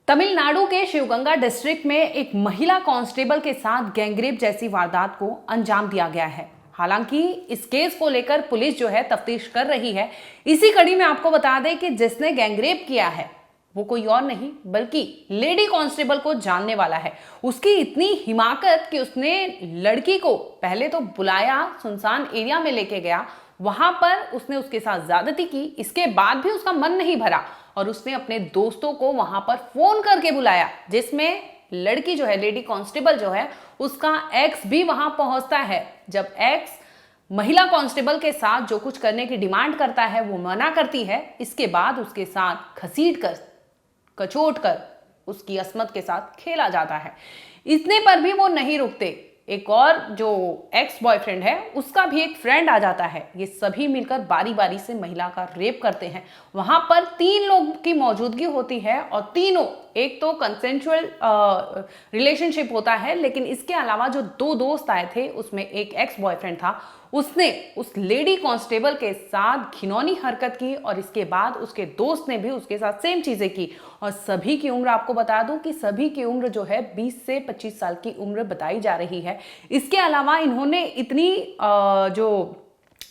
तमिलनाडु के शिवगंगा डिस्ट्रिक्ट में एक महिला कांस्टेबल के साथ गैंगरेप जैसी वारदात को अंजाम दिया गया है। हालांकि इस केस को लेकर पुलिस जो है तफ्तीश कर रही है। इसी कड़ी में आपको बता दें कि जिसने गैंगरेप किया है वो कोई और नहीं बल्कि लेडी कांस्टेबल को जानने वाला है। उसकी इतनी हिमाकत कि उसने लड़की को पहले तो बुलाया, सुनसान एरिया में लेके गया, वहां पर उसने उसके साथ ज्यादती की। इसके बाद भी उसका मन नहीं भरा और उसने अपने दोस्तों को वहां पर फोन करके बुलाया, जिसमें लड़की जो है, लेडी कांस्टेबल जो है, उसका एक्स भी वहां पहुंचता है। जब एक्स महिला कांस्टेबल के साथ जो कुछ करने की डिमांड करता है वो मना करती है। इसके बाद उसके साथ घसीट कर, कचोट कर उसकी अस्मत के साथ खेला जाता है। इतने पर भी वो नहीं रुकते। एक और जो एक्स बॉयफ्रेंड है उसका भी एक फ्रेंड आ जाता है। ये सभी मिलकर बारी बारी से महिला का रेप करते हैं। वहां पर 3 लोगों की मौजूदगी होती है और तीनों, एक तो कंसेंशुअल रिलेशनशिप होता है, लेकिन इसके अलावा जो 2 दोस्त आए थे उसमें एक एक्स बॉयफ्रेंड था। उसने उस लेडी कांस्टेबल के साथ घिनौनी हरकत की और इसके बाद उसके दोस्त ने भी उसके साथ सेम चीजें की। और सभी की उम्र, आपको बता दूं कि सभी की उम्र जो है 20 से 25 साल की उम्र बताई जा रही है। इसके अलावा इन्होंने इतनी जो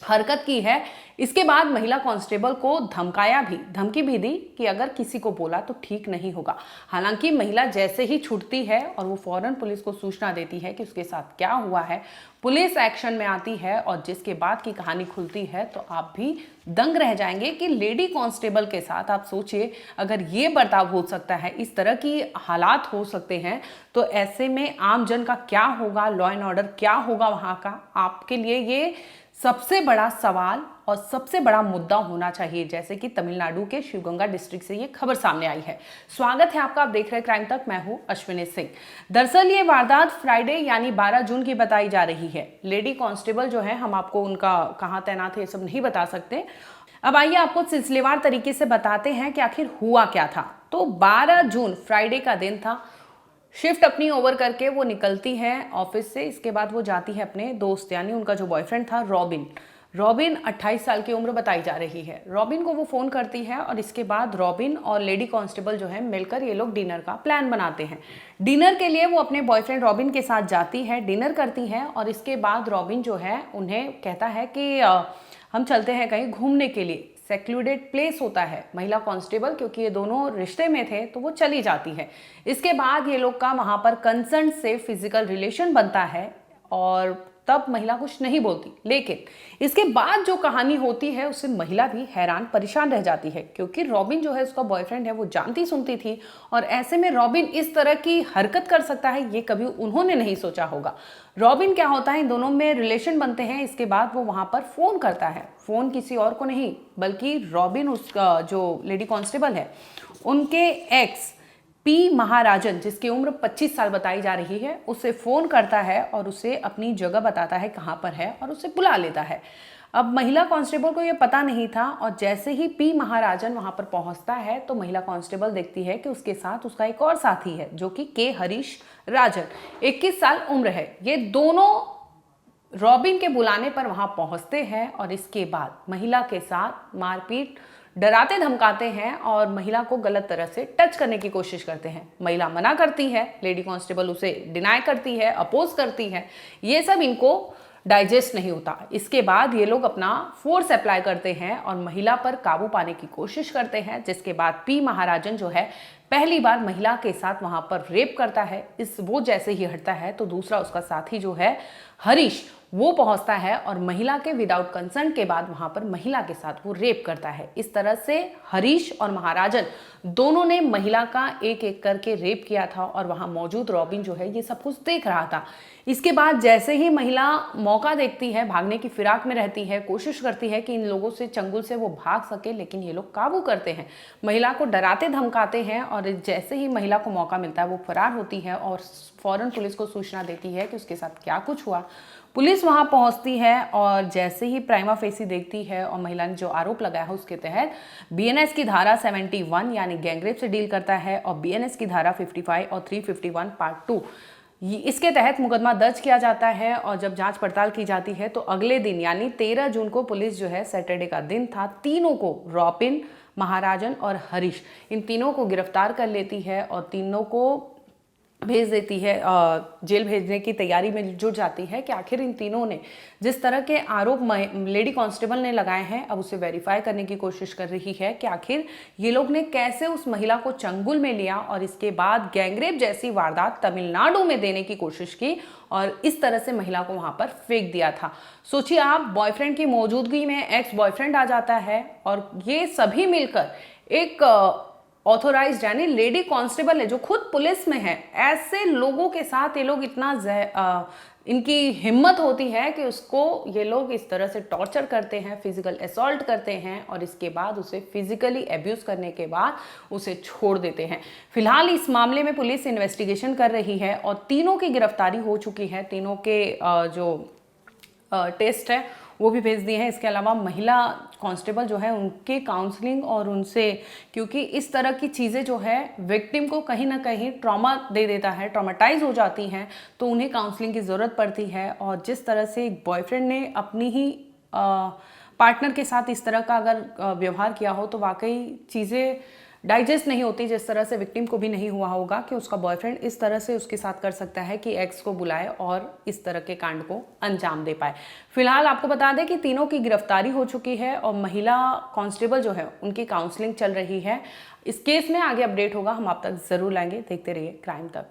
हरकत की है, इसके बाद महिला कांस्टेबल को धमकाया भी, धमकी भी दी कि अगर किसी को बोला तो ठीक नहीं होगा। हालांकि महिला जैसे ही छूटती है और वो फौरन पुलिस को सूचना देती है कि उसके साथ क्या हुआ है, पुलिस एक्शन में आती है और जिसके बाद की कहानी खुलती है तो आप भी दंग रह जाएंगे कि लेडी कांस्टेबल के साथ, आप सोचिए, अगर ये बर्ताव हो सकता है, इस तरह की हालात हो सकते हैं, तो ऐसे में आम जन का क्या होगा, लॉ एंड ऑर्डर क्या होगा वहां का। आपके लिए ये सबसे बड़ा सवाल और सबसे बड़ा मुद्दा होना चाहिए, जैसे कि तमिलनाडु के शिवगंगा डिस्ट्रिक्ट से ये खबर सामने आई है। स्वागत है आपका, आप देख रहे हैं क्राइम तक, मैं हूं अश्विनी सिंह। दरअसल ये वारदात फ्राइडे यानी 12 जून की बताई जा रही है। लेडी कांस्टेबल जो है, हम आपको उनका कहां तैनात है ये सब नहीं बता सकते। अब आइए आपको सिलसिलेवार तरीके से बताते हैं कि आखिर हुआ क्या था। तो 12 जून फ्राइडे का दिन था। शिफ्ट अपनी ओवर करके वो निकलती है ऑफिस से। इसके बाद वो जाती है अपने दोस्त, यानी उनका जो बॉयफ्रेंड था रॉबिन। रॉबिन 28 साल की उम्र बताई जा रही है। रॉबिन को वो फोन करती है और इसके बाद रॉबिन और लेडी कांस्टेबल जो है मिलकर ये लोग डिनर का प्लान बनाते हैं। डिनर के लिए वो अपने बॉयफ्रेंड रॉबिन के साथ जाती है, डिनर करती है और इसके बाद रॉबिन जो है उन्हें कहता है कि हम चलते हैं कहीं घूमने के लिए। सेक्लूडेड प्लेस होता है। महिला कांस्टेबल, क्योंकि ये दोनों रिश्ते में थे, तो वो चली जाती है। इसके बाद ये लोग का वहां पर कंसर्न से फिजिकल रिलेशन बनता है और तब महिला कुछ नहीं बोलती। लेकिन इसके बाद जो कहानी होती है उससे महिला भी हैरान परेशान रह जाती है, क्योंकि रॉबिन जो है उसका बॉयफ्रेंड है, वो जानती सुनती थी और ऐसे में रॉबिन इस तरह की हरकत कर सकता है ये कभी उन्होंने नहीं सोचा होगा। रॉबिन क्या होता है, इन दोनों में रिलेशन बनते हैं। इसके बाद वो वहां पर फोन करता है। फोन किसी और को नहीं बल्कि रॉबिन, उसका जो लेडी कांस्टेबल है, उनके एक्स पी महाराजन, जिसकी उम्र 25 साल बताई जा रही है, उसे फोन करता है और उसे अपनी जगह बताता है कहाँ पर है और उसे बुला लेता है। अब महिला कांस्टेबल को यह पता नहीं था और जैसे ही पी महाराजन वहां पर पहुंचता है तो महिला कांस्टेबल देखती है कि उसके साथ उसका एक और साथी है जो कि के हरीश राजन, 21 साल उम्र है। ये दोनों रॉबिन के बुलाने पर वहां पहुंचते हैं और इसके बाद महिला के साथ मारपीट, डराते धमकाते हैं और महिला को गलत तरह से टच करने की कोशिश करते हैं। महिला मना करती है, लेडी कांस्टेबल उसे डिनाई करती है, अपोज करती है। ये सब इनको डाइजेस्ट नहीं होता। इसके बाद ये लोग अपना फोर्स अप्लाई करते हैं और महिला पर काबू पाने की कोशिश करते हैं, जिसके बाद पी महाराजन जो है पहली बार महिला के साथ वहां पर रेप करता है। वो जैसे ही हटता है तो दूसरा उसका साथी जो है हरीश, वो पहुंचता है और महिला के विदाउट कंसर्ट के बाद वहां पर महिला के साथ वो रेप करता है। इस तरह से हरीश और महाराजन दोनों ने महिला का एक एक करके रेप किया था और वहां मौजूद रॉबिन जो है ये सब कुछ देख रहा था। इसके बाद जैसे ही महिला मौका देखती है, भागने की फिराक में रहती है, कोशिश करती है कि इन लोगों से, चंगुल से वो भाग सके, लेकिन ये लोग काबू करते हैं, महिला को डराते धमकाते हैं और जैसे ही महिला को मौका मिलता है वो फरार होती है और फौरन पुलिस को सूचना देती है कि उसके साथ क्या कुछ हुआ। पुलिस वहां पहुंचती है और जैसे ही प्राइमा फेसी देखती है और महिला ने जो आरोप लगाया है उसके तहत बीएनएस की धारा 71 यानी गैंगरेप से डील करता है और बीएनएस की धारा 55 और 351 पार्ट 2 इसके तहत मुकदमा दर्ज किया जाता है। और जब जांच पड़ताल की जाती है तो अगले दिन यानी 13 जून को पुलिस जो है, सैटरडे का दिन था, तीनों को, रॉबिन, महाराजन और हरीश, इन तीनों को गिरफ्तार कर लेती है और तीनों को भेज देती है, जेल भेजने की तैयारी में जुट जाती है कि आखिर इन तीनों ने जिस तरह के आरोप लेडी कांस्टेबल ने लगाए हैं, अब उसे वेरीफाई करने की कोशिश कर रही है कि आखिर ये लोग ने कैसे उस महिला को चंगुल में लिया और इसके बाद गैंगरेप जैसी वारदात तमिलनाडु में देने की कोशिश की और इस तरह से महिला को वहां पर फेंक दिया था। सोचिए आप, बॉयफ्रेंड की मौजूदगी में एक्स बॉयफ्रेंड आ जाता है और ये सभी मिलकर एक ऑथोराइज्ड यानी लेडी कांस्टेबल है जो खुद पुलिस में है, ऐसे लोगों के साथ ये लोग इतना इनकी हिम्मत होती है कि उसको ये लोग इस तरह से टॉर्चर करते हैं, फिजिकल असॉल्ट करते हैं और इसके बाद उसे फिजिकली अब्यूज करने के बाद उसे छोड़ देते हैं। फिलहाल इस मामले में पुलिस इन्वेस्टिगेशन कर रही है और तीनों की गिरफ्तारी हो चुकी है, तीनों के जो टेस्ट है वो भी भेज दिए हैं। इसके अलावा महिला कांस्टेबल जो है उनके काउंसलिंग और उनसे, क्योंकि इस तरह की चीज़ें जो है विक्टिम को कहीं ना कहीं ट्रॉमा दे देता है, ट्रॉमेटाइज हो जाती हैं, तो उन्हें काउंसलिंग की ज़रूरत पड़ती है। और जिस तरह से एक बॉयफ्रेंड ने अपनी ही पार्टनर के साथ इस तरह का अगर व्यवहार किया हो तो वाकई चीज़ें डाइजेस्ट नहीं होती, जिस तरह से विक्टिम को भी नहीं हुआ होगा कि उसका बॉयफ्रेंड इस तरह से उसके साथ कर सकता है कि एक्स को बुलाए और इस तरह के कांड को अंजाम दे पाए। फिलहाल आपको बता दें कि तीनों की गिरफ्तारी हो चुकी है और महिला कांस्टेबल जो है उनकी काउंसलिंग चल रही है। इस केस में आगे अपडेट होगा, हम आप तक जरूर लाएंगे। देखते रहिए क्राइम तक।